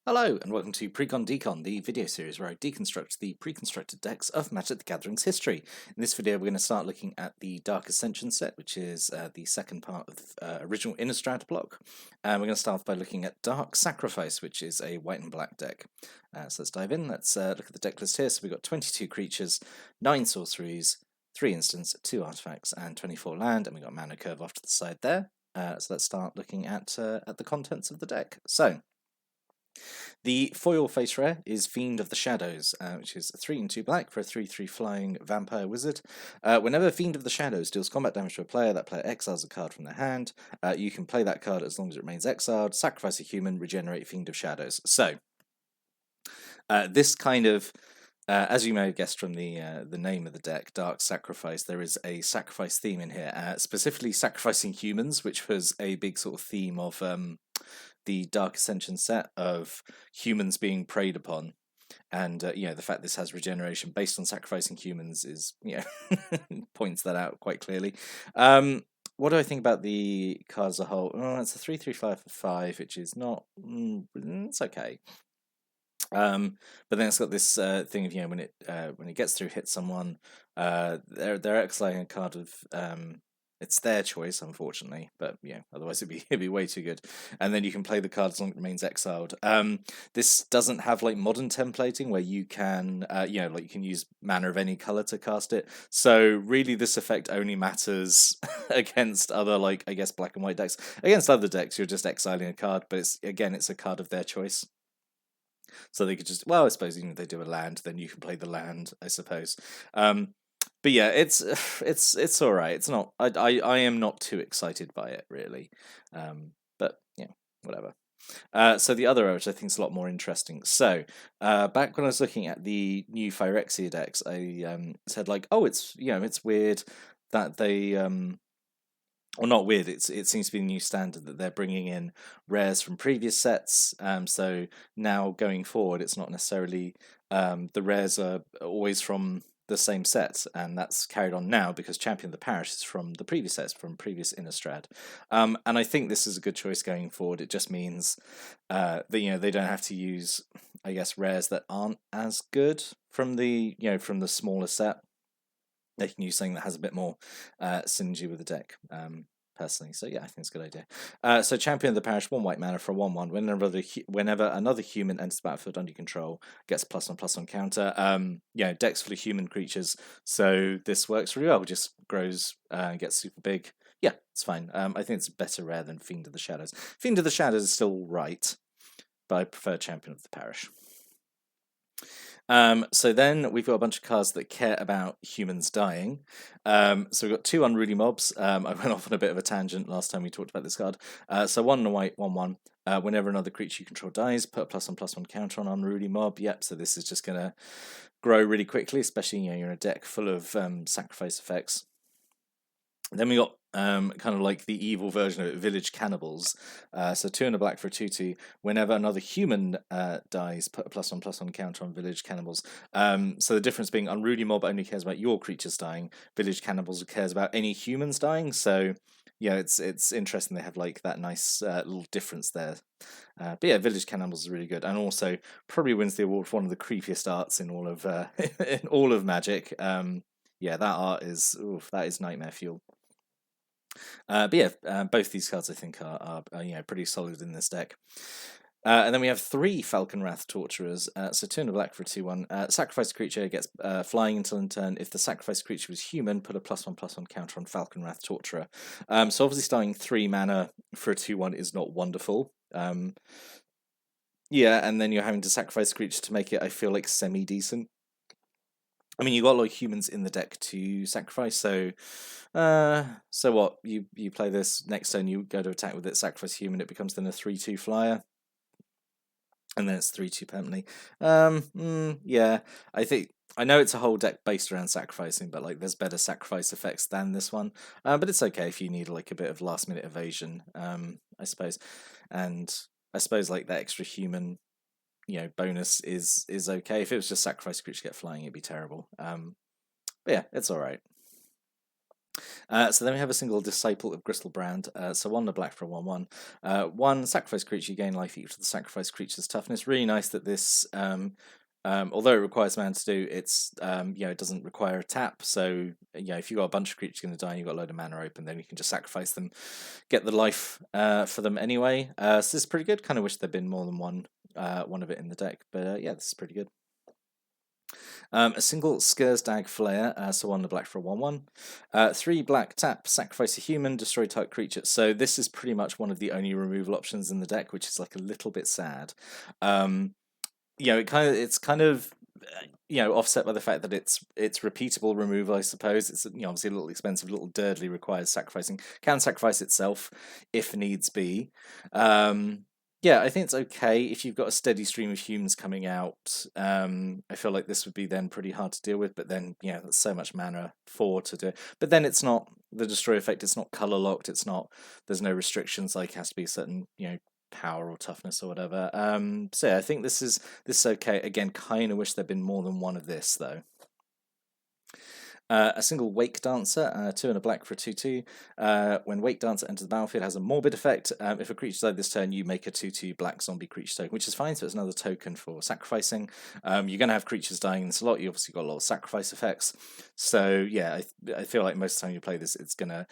Hello, and welcome to Precon Decon, the video series where I deconstruct the pre-constructed decks of Magic the Gathering's history. In this video, we're going to start looking at the Dark Ascension set, which is the second part of the original Innistrad block. And we're going to start off by looking at Dark Sacrifice, which is a white and black deck. So let's dive in. Let's look at the deck list here. So we've got 22 creatures, 9 sorceries, 3 instants, 2 artifacts, and 24 land, and we've got mana curve off to the side there. So let's start looking at the contents of the deck. So the foil face rare is Fiend of the Shadows, which is a 3 and 2 black for a 3/3 flying vampire wizard. Whenever Fiend of the Shadows deals combat damage to a player, that player exiles a card from their hand. You can play that card as long as it remains exiled, sacrifice a human, regenerate Fiend of Shadows. So, this kind of, as you may have guessed from the name of the deck, Dark Sacrifice, there is a sacrifice theme in here, specifically sacrificing humans, which was a big sort of theme of the Dark Ascension set of humans being preyed upon. And the fact this has regeneration based on sacrificing humans is, points that out quite clearly. What do I think about the card as a whole? Oh, it's a 3/3/5 for 5, which is not. It's okay. But then it's got this thing of when it gets through, hit someone, they're exiling a card of it's their choice, unfortunately, but otherwise it'd be way too good. And then you can play the card as long as it remains exiled. This doesn't have like modern templating where you can you can use mana of any color to cast it. So really, this effect only matters against other, like, I guess, black and white decks. Against other decks, you're just exiling a card, but it's a card of their choice. So they could just, well, I suppose if they do a land, then you can play the land, I suppose. But yeah, it's all right. It's not. I am not too excited by it really. But whatever. So the other, which I think is a lot more interesting. So back when I was looking at the new Phyrexia decks, I said like, oh, it's weird that they or not weird. It seems to be the new standard that they're bringing in rares from previous sets. So now going forward, it's not necessarily the rares are always from the same set, and that's carried on now because Champion of the Parish is from the previous sets, from previous Innistrad. And I think this is a good choice going forward. It just means that they don't have to use, I guess, rares that aren't as good from the from the smaller set. They can use something that has a bit more synergy with the deck. Personally, so yeah, I think it's a good idea. So Champion of the Parish, 1 white mana for a 1/1. Whenever another human enters the battlefield under your control, gets +1/+1 counter. Decks full of human creatures, so this works really well. It just grows and gets super big. Yeah, it's fine. I think it's better rare than Fiend of the Shadows. Fiend of the Shadows is still right, but I prefer Champion of the Parish. So then we've got a bunch of cards that care about humans dying. So we've got 2 unruly mobs. I went off on a bit of a tangent last time we talked about this card. So 1 and a white, 1/1. Whenever another creature you control dies, put a +1/+1 counter on unruly mob. Yep, so this is just going to grow really quickly, especially you're in a deck full of sacrifice effects. Then we got kind of like the evil version of it, Village Cannibals. So 2 and a black for a 2/2. Whenever another human dies, put a +1/+1 counter on Village Cannibals. So the difference being Unruly Mob only cares about your creatures dying. Village Cannibals cares about any humans dying. So yeah, it's interesting they have like that nice little difference there. But yeah, Village Cannibals is really good, and also probably wins the award for one of the creepiest arts in all of in all of Magic. Yeah, that art is that is nightmare fuel. But yeah, both these cards I think are pretty solid in this deck. And then we have 3 Falcon Wrath Torturers. So 2 and a black for a 2/1. Sacrifice a creature, gets flying until in turn. If the sacrificed creature was human, put a +1/+1 counter on Falcon Wrath Torturer. So obviously starting 3 mana for a 2/1 is not wonderful. Yeah, and then you're having to sacrifice a creature to make it, I feel like, semi-decent. I mean, you got a lot of humans in the deck to sacrifice, so what? You play this, next turn you go to attack with it, sacrifice human, it becomes then a 3/2 flyer, and then it's 3/2 permanently. Yeah, I know it's a whole deck based around sacrificing, but like there's better sacrifice effects than this one. But it's okay if you need like a bit of last minute evasion, I suppose, and I suppose like that extra human bonus is okay. If it was just sacrifice creature get flying, it'd be terrible. But yeah, it's all right. So then we have a single Disciple of Gristlebrand. So 1 and a black for a 1/1. 1 sacrifice creature, you gain life equal to the sacrifice creature's toughness. Really nice that this, although it requires mana to do, it's it doesn't require a tap. So if you've got a bunch of creatures going to die and you've got a load of mana open, then you can just sacrifice them, get the life for them anyway. So this is pretty good. Kind of wish there'd been more than one of it in the deck, but yeah, this is pretty good. A single Scursdag Flare, so 1 and a black for a 1/1. 3 black, tap, sacrifice a human, destroy target creature. So this is pretty much one of the only removal options in the deck, which is like a little bit sad. It's kind of offset by the fact that it's repeatable removal, I suppose. It's obviously a little expensive, a little dirtly, requires sacrificing. Can sacrifice itself if needs be. Yeah, I think it's okay if you've got a steady stream of humans coming out. I feel like this would be then pretty hard to deal with, but then there's so much mana to do. But then it's not the destroy effect. It's not color locked. It's not. There's no restrictions like it has to be a certain power or toughness or whatever. So yeah, I think this is okay. Again, kind of wish there'd been more than one of this though. A single Wake Dancer, 2 and a black for a 2/2. When Wake Dancer enters the battlefield, it has a morbid effect. If a creature died this turn, you make a 2/2 black zombie creature token, which is fine. So it's another token for sacrificing. You're going to have creatures dying in this a lot. You obviously got a lot of sacrifice effects. So yeah, I feel like most of the time you play this, it's going to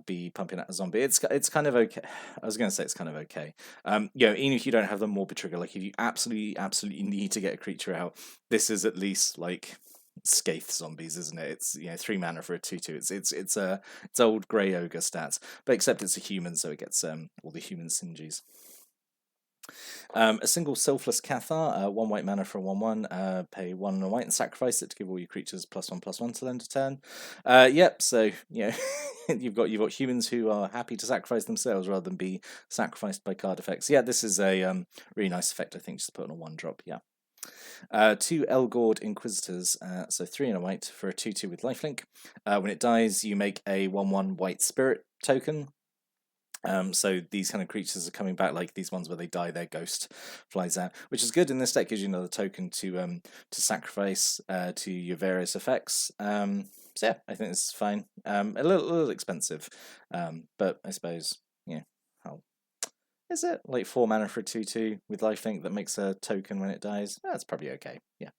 be pumping out a zombie. It's kind of okay. I was going to say it's kind of okay. Even if you don't have the morbid trigger, like if you absolutely need to get a creature out, this is at least like Scathe zombies, isn't it? It's 3 mana for a 2/2. It's old grey ogre stats, but except it's a human, so it gets all the human synergies. A single Selfless Cathar, 1 white mana for a 1/1. Pay 1 and a white and sacrifice it to give all your creatures +1/+1 till end of turn. Yep. So you've got humans who are happy to sacrifice themselves rather than be sacrificed by card effects. Yeah, this is a really nice effect. I think just to put on a 1-drop. Yeah. 2 Elgord Inquisitors, so 3 and a white for a 2/2 with lifelink. When it dies, you make a 1/1 white spirit token. So these kind of creatures are coming back, like these ones where they die, their ghost flies out, which is good in this deck, gives you another token to sacrifice to your various effects. So yeah, I think this is fine. A little expensive, but I suppose how is it like 4 mana for a 2/2 with lifelink that makes a token when it dies? That's probably okay. Yeah.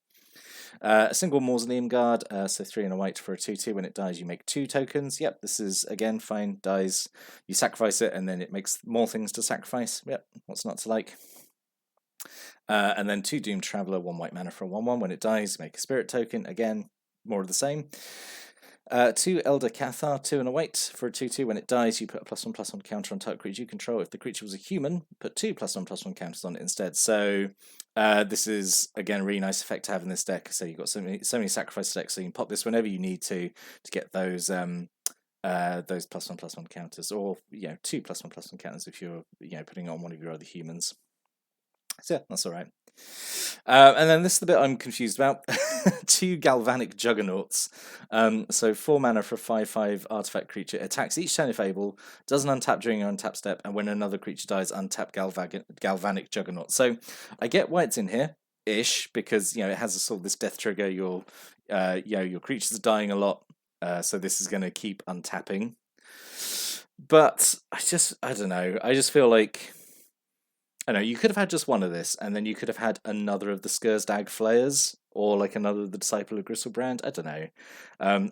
A single Mausoleum Guard, so 3 and a white for a 2/2. When it dies, you make 2 tokens. Yep, this is again fine. Dies, you sacrifice it, and then it makes more things to sacrifice. Yep, what's not to like? And then 2 Doomed Traveler, 1 white mana for a 1/1. When it dies, make a spirit token. Again, more of the same. 2 Elder Cathar, 2 and a white for a 2/2. When it dies, you put a +1/+1 counter on target creature you control. If the creature was a human, put 2 +1/+1 counters on it instead. So this is again a really nice effect to have in this deck. So you've got so many sacrifice decks, so you can pop this whenever you need to get those +1/+1 counters, or 2 +1/+1 counters if you're putting it on one of your other humans. So yeah, that's all right. And then this is the bit I'm confused about. 2 Galvanic Juggernauts. So 4 mana for a 5/5 artifact creature. Attacks each turn if able. Doesn't untap during your untap step, and when another creature dies, untap Galvanic Juggernaut. So I get why it's in here, ish, because it has a sort of this death trigger. Your creatures are dying a lot, so this is going to keep untapping. But I don't know. I just feel like, I know you could have had just one of this, and then you could have had another of the Scursdag Flayers, or like another of the Disciple of Gristlebrand. I don't know.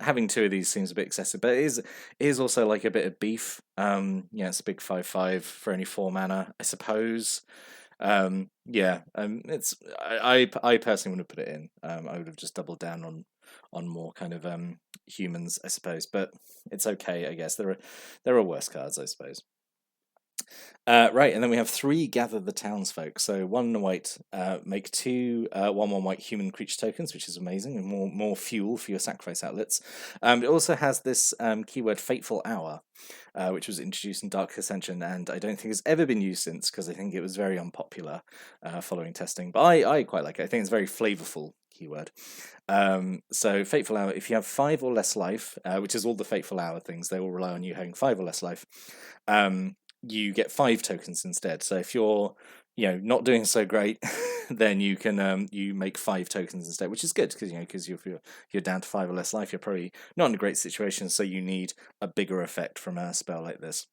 Having 2 of these seems a bit excessive, but it is also like a bit of beef. It's a big 5/5 for only 4 mana, I suppose. It's I personally wouldn't have put it in. I would have just doubled down on more kind of humans, I suppose. But it's okay, I guess. There are worse cards, I suppose. Right, and then we have 3 Gather the Townsfolk. So 1 and a white, make 2 1/1 white human creature tokens, which is amazing, and more fuel for your sacrifice outlets. It also has this keyword Fateful Hour, which was introduced in Dark Ascension, and I don't think has ever been used since, because I think it was very unpopular following testing. But I quite like it. I think it's a very flavorful keyword. So Fateful Hour, if you have 5 or less life, which is all the Fateful Hour things, they all rely on you having 5 or less life. You get 5 tokens instead. So if you're not doing so great, then you can you make 5 tokens instead, which is good because because you're down to 5 or less life, you're probably not in a great situation, so you need a bigger effect from a spell like this.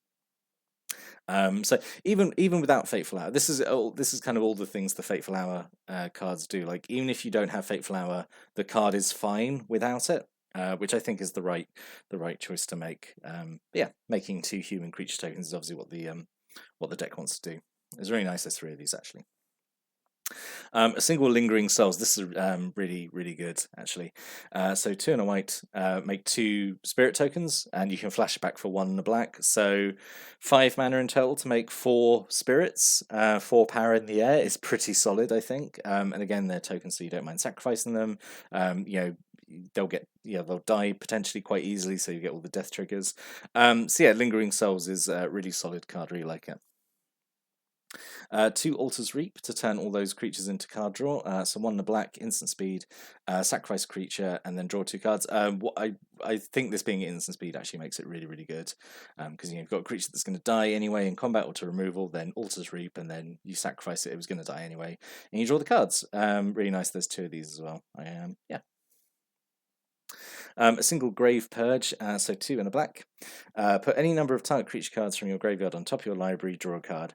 So even without Fateful Hour, this is kind of all the things the Fateful Hour cards do. Like even if you don't have Fateful Hour, the card is fine without it, which I think is the right choice to make. Yeah, making 2 human creature tokens is obviously what the deck wants to do. It's really nice. There's 3 of these actually. A single Lingering Souls. This is really good actually. So 2 and a white, make 2 spirit tokens, and you can flash it back for 1 and a black. So 5 mana in total to make 4 spirits. 4 power in the air is pretty solid, I think. And again, they're tokens, so you don't mind sacrificing them. They'll die potentially quite easily, so you get all the death triggers. So yeah, Lingering Souls is a really solid card. Really like it. 2 Altar's Reap to turn all those creatures into card draw. So 1 in the black, instant speed, sacrifice a creature, and then draw 2 cards. I think this being instant speed actually makes it really good, because you've got a creature that's going to die anyway in combat or to removal, then Altar's Reap, and then you sacrifice it. It was going to die anyway, and you draw the cards. Really nice. There's 2 of these as well. Yeah. A single Grave Purge, so 2 and a black. Put any number of target creature cards from your graveyard on top of your library, draw a card.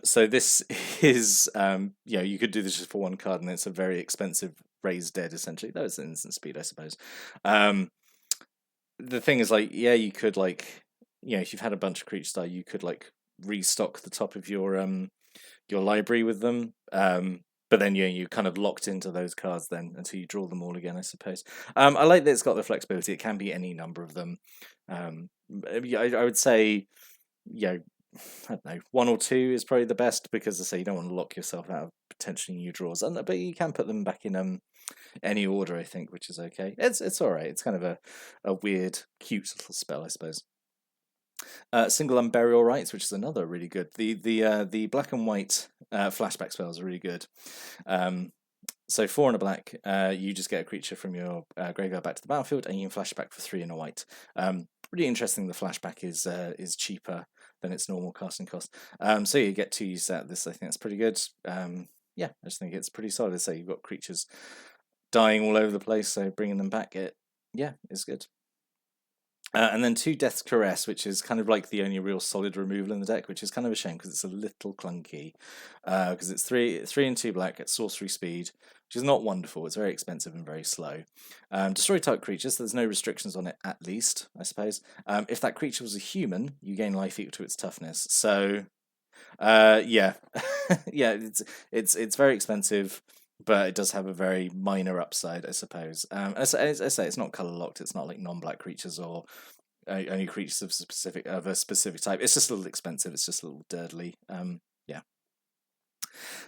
So this is, you could do this just for 1 card, and it's a very expensive Raise Dead, essentially. That was an instant speed, I suppose. The thing is, like, yeah, you could, like, if you've had a bunch of creatures die, you could, like, restock the top of your library with them. But then you're kind of locked into those cards then until you draw them all again, I suppose. I like that it's got the flexibility. It can be any number of them. I would say, I don't know, 1 or 2 is probably the best, because I say you don't want to lock yourself out of potentially new draws. But you can put them back in any order, I think, which is okay. It's all right. It's kind of a weird, cute little spell, I suppose. Single Unburial Rites, which is another really good. The black and white flashback spells are really good. So 4 and a black, you just get a creature from your graveyard back to the battlefield, and you can flash back for 3 and a white. Really interesting. The flashback is cheaper than its normal casting cost. So you get 2 use out of this. I think that's pretty good. Yeah, I just think it's pretty solid. So you've got creatures dying all over the place, so bringing them back, is good. And then 2 Death's Caress, which is kind of like the only real solid removal in the deck, which is kind of a shame because it's a little clunky. Because it's 3 and 2 black at sorcery speed, which is not wonderful. It's very expensive and very slow. Destroy target creatures, so there's no restrictions on it, at least, I suppose. If that creature was a human, you gain life equal to its toughness. So, yeah, it's very expensive, but it does have a very minor upside, I suppose. As I say, it's not color locked. It's not like non-black creatures or only creatures of a specific type. It's just a little expensive. It's just a little dirtly. Yeah.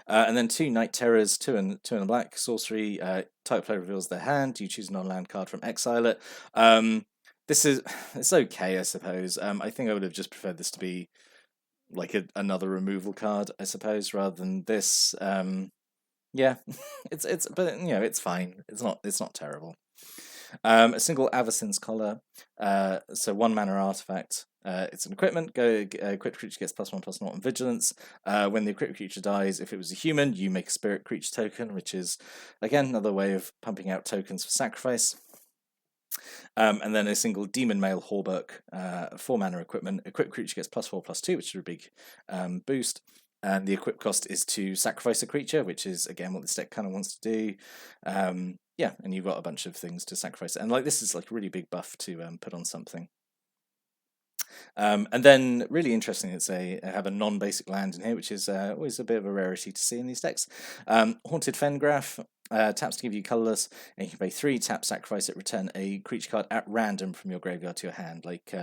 And then 2 Night Terrors, 2 and a black sorcery. Type player reveals their hand. You choose a non-land card from exile it. It's okay, I suppose. I think I would have just preferred this to be like another removal card, I suppose, rather than this. Yeah, but it's fine. It's not terrible. A single Avacyn's Collar, so 1 mana artifact. It's an equipment. Equipped creature gets +1/+0 on vigilance. When the equipped creature dies, if it was a human, you make a spirit creature token, which is again another way of pumping out tokens for sacrifice. And then a single Demon Male Hawberk, 4 mana equipment. Equipped creature gets +4/+2, which is a big boost. And the equip cost is to sacrifice a creature, which is again what this deck kind of wants to do. Yeah, and you've got a bunch of things to sacrifice, and like this is like a really big buff to put on something. And then really interesting, I have a non-basic land in here, which is always a bit of a rarity to see in these decks. Haunted Fengraf. Taps to give you colorless, and you can pay 3, tap, sacrifice it, return a creature card at random from your graveyard to your hand. Like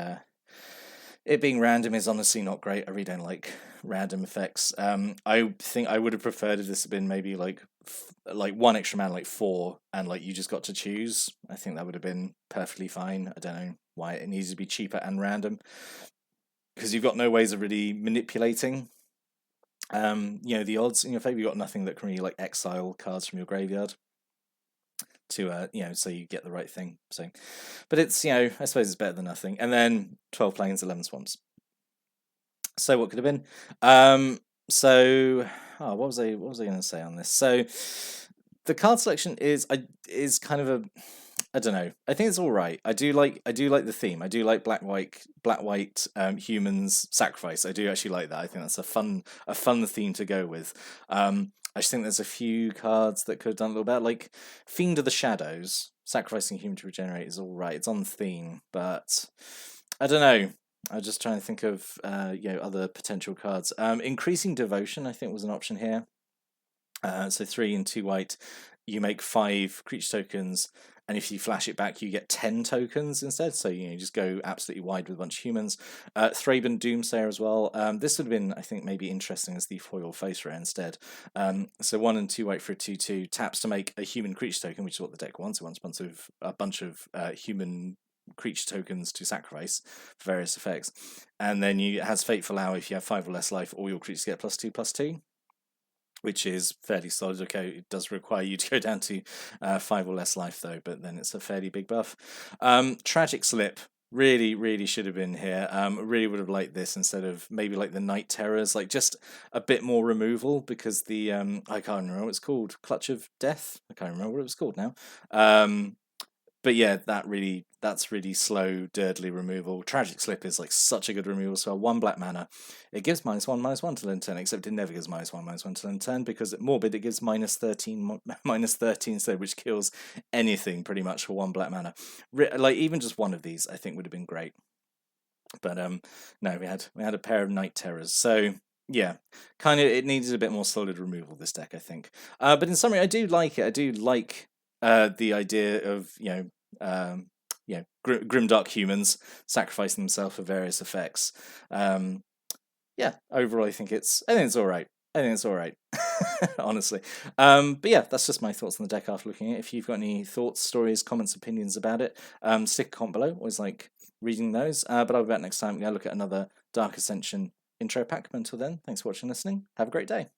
it being random is honestly not great. I really don't like random effects. I think I would have preferred if this had been maybe like 1 extra man, like 4, and like you just got to choose. I think that would have been perfectly fine. I don't know why it needs to be cheaper and random, because you've got no ways of really manipulating the odds in your favor. You've got nothing that can really like exile cards from your graveyard to so you get the right thing. So, but it's I suppose it's better than nothing. And then 12 plains, 11 swamps. So what could have been? So what was I going to say on this? So the card selection is kind of a, I don't know. I think it's all right. I do like the theme. I do like black white humans sacrifice. I do actually like that. I think that's a fun theme to go with. I just think there's a few cards that could have done a little better, like Fiend of the Shadows. Sacrificing human to regenerate is all right. It's on theme, but I don't know. I'm just trying to think of other potential cards. Increasing Devotion, I think, was an option here. So 3 and 2 white, you make 5 creature tokens, and if you flash it back, you get 10 tokens instead. So you just go absolutely wide with a bunch of humans. Thraben Doomsayer as well. This would have been, I think, maybe interesting as the foil face rare instead. So 1 and 2 white for a 2/2 taps to make a human creature token, which is what the deck wants. It wants a bunch of human creature tokens to sacrifice for various effects, and then it has Fateful Hour. If you have 5 or less life, all your creatures get +2/+2, which is fairly solid. Okay, it does require you to go down to 5 or less life though, but then it's a fairly big buff. Tragic Slip really should have been here. Really would have liked this instead of maybe like the Night Terrors, like just a bit more removal, because the I can't remember what it's called, Clutch of Death. I can't remember what it was called now. But yeah, that's really slow, dirtly removal. Tragic Slip is like such a good removal spell. 1 black mana. It gives -1/-1 till end turn, except it never gives -1/-1 till end turn, because at Morbid it gives -13 -13 instead, which kills anything pretty much for 1 black mana. Like even just one of these, I think, would have been great. But no, we had a pair of Night Terrors. So yeah, kind of it needed a bit more solid removal, this deck, I think. But in summary, I do like it. I do like the idea of grimdark humans sacrificing themselves for various effects. Yeah, overall, I think it's all right. I think it's all right, honestly. But yeah, that's just my thoughts on the deck after looking at it. If you've got any thoughts, stories, comments, opinions about it, stick a comment below. Always like reading those. But I'll be back next time. We're going to look at another Dark Ascension intro pack. But until then, thanks for watching and listening. Have a great day.